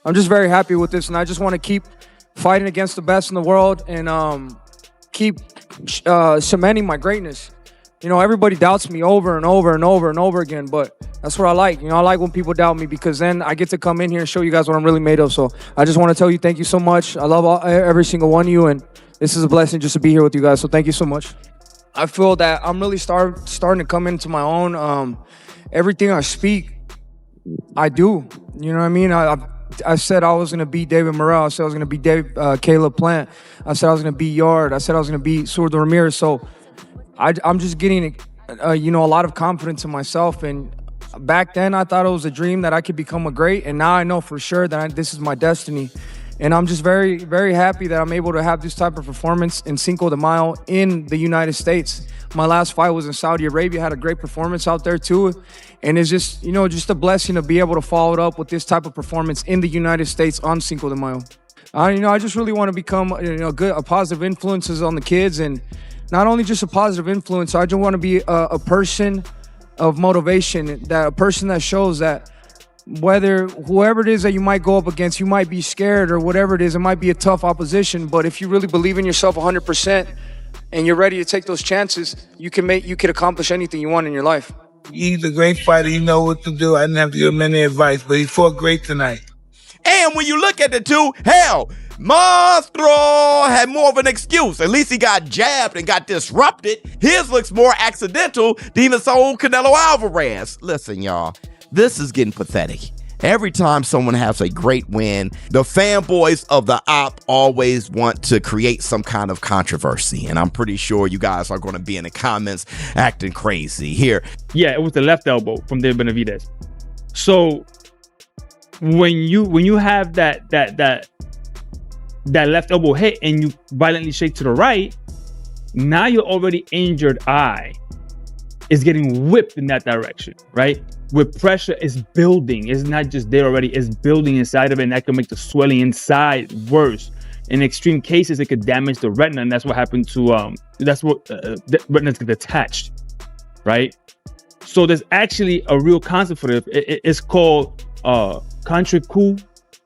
I'm just very happy with this, and I just want to keep fighting against the best in the world and keep cementing my greatness. You know, everybody doubts me over and over and over and over again, but that's what I like. You know, I like when people doubt me because then I get to come in here and show you guys what I'm really made of. So I just want to tell you thank you so much. I love every single one of you, and this is a blessing just to be here with you guys. So thank you so much. I feel that I'm really starting to come into my own. Everything I speak, I do. You know what I mean? I said I was going to beat David Morrell. I said I was going to beat Caleb Plant. I said I was going to beat Yard. I said I was going to beat Zurdo Ramirez. So I'm just getting, you know, a lot of confidence in myself. And back then, I thought it was a dream that I could become a great. And now I know for sure that this is my destiny. And I'm just very, very happy that I'm able to have this type of performance in Cinco de Mayo in the United States. My last fight was in Saudi Arabia. Had a great performance out there too. And it's just, you know, just a blessing to be able to follow it up with this type of performance in the United States on Cinco de Mayo. You know, I just really want to become, you know, a positive influences on the kids, and not only just a positive influence. I just want to be a person of motivation, that a person that shows that whoever it is that you might go up against, you might be scared or whatever it is, it might be a tough opposition, but if you really believe in yourself 100% and you're ready to take those chances, you can accomplish anything you want in your life. He's a great fighter. You know what to do. I didn't have to give him any advice, but he fought great tonight. And when you look at the two, hell, Monstro had more of an excuse. At least he got jabbed and got disrupted. His looks more accidental than his own Canelo Alvarez. Listen, y'all, this is getting pathetic. Every time someone has a great win, the fanboys of the op always want to create some kind of controversy. And I'm pretty sure you guys are going to be in the comments acting crazy here. Yeah, it was the left elbow from Benavidez. So when you have that left elbow hit and you violently shake to the right, now your already injured eye is getting whipped in that direction, right? With pressure is building. It's not just there already, it's building inside of it, and that can make the swelling inside worse. In extreme cases, it could damage the retina, and that's what happened to, the retinas get detached, right? So there's actually a real concept for this. It's called contractile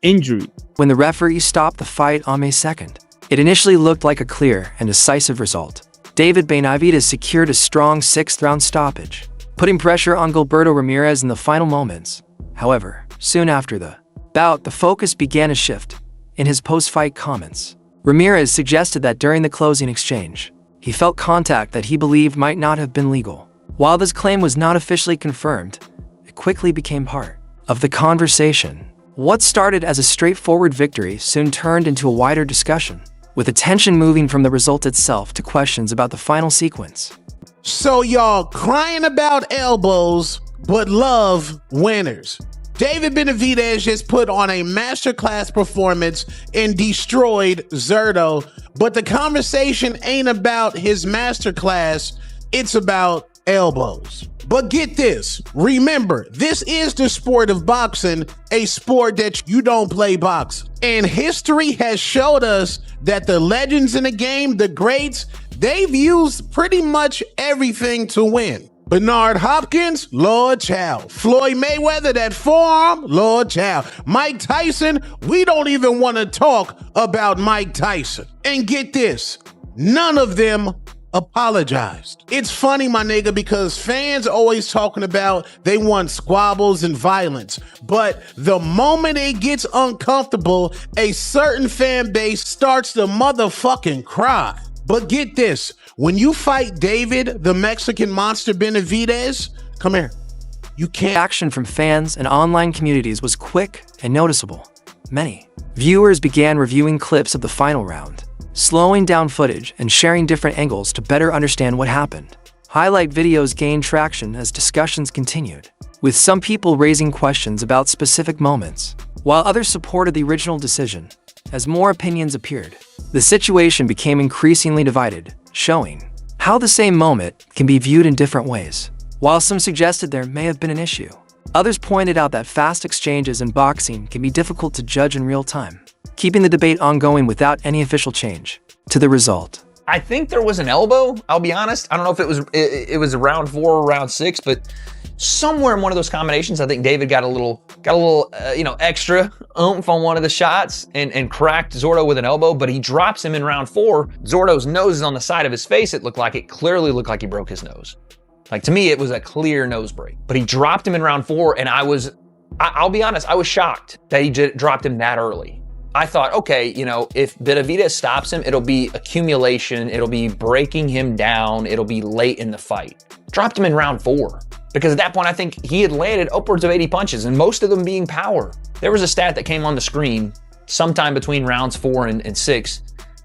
injury. When the referee stopped the fight on May 2nd, it initially looked like a clear and decisive result. David Benavidez secured a strong 6th-round stoppage, putting pressure on Gilberto Ramirez in the final moments. However, soon after the bout, the focus began to shift. In his post-fight comments, Ramirez suggested that during the closing exchange, he felt contact that he believed might not have been legal. While this claim was not officially confirmed, it quickly became part of the conversation. What started as a straightforward victory soon turned into a wider discussion, with attention moving from the result itself to questions about the final sequence. So y'all crying about elbows, but love winners. David Benavidez just put on a masterclass performance and destroyed Zurdo, but the conversation ain't about his masterclass, it's about elbows. But get this, remember, this is the sport of boxing, a sport that you don't play box. And history has showed us that the legends in the game, the greats, they've used pretty much everything to win. Bernard Hopkins, Lord Child. Floyd Mayweather, that forearm, Lord Child. Mike Tyson, we don't even want to talk about Mike Tyson. And get this, none of them apologized. It's funny, my nigga, because fans always talking about they want squabbles and violence. But the moment it gets uncomfortable, a certain fan base starts to motherfucking cry. But get this, when you fight David, the Mexican monster Benavidez, come here, you can't. Action from fans and online communities was quick and noticeable. Many viewers began reviewing clips of the final round, slowing down footage and sharing different angles to better understand what happened. Highlight videos gained traction as discussions continued, with some people raising questions about specific moments, while others supported the original decision. As more opinions appeared, the situation became increasingly divided, showing how the same moment can be viewed in different ways. While some suggested there may have been an issue, others pointed out that fast exchanges in boxing can be difficult to judge in real time, keeping the debate ongoing without any official change to the result. I think there was an elbow, I'll be honest. I don't know if it was round 4 or round 6, but somewhere in one of those combinations, I think David got a little, extra oomph on one of the shots and cracked Zurdo with an elbow, but he drops him in round 4. Zurdo's nose is on the side of his face. It clearly looked like he broke his nose. Like, to me, it was a clear nose break, but he dropped him in round 4. And I'll be honest, I was shocked that he dropped him that early. I thought, okay, if Benavidez stops him, it'll be accumulation. It'll be breaking him down. It'll be late in the fight. Dropped him in round 4. Because at that point, I think he had landed upwards of 80 punches, and most of them being power. There was a stat that came on the screen sometime between rounds 4 and 6.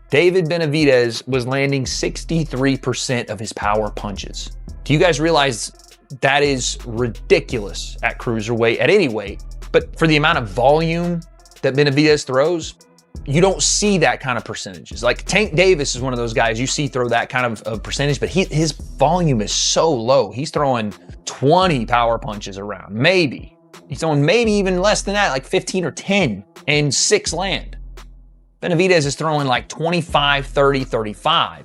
David Benavidez was landing 63% of his power punches. Do you guys realize that is ridiculous at cruiserweight, at any weight? But for the amount of volume that Benavidez throws, you don't see that kind of percentages. Like Tank Davis is one of those guys you see throw that kind of percentage, but his volume is so low. He's throwing 20 power punches around, maybe. He's throwing maybe even less than that, like 15 or 10, and 6 land. Benavidez is throwing like 25, 30, 35.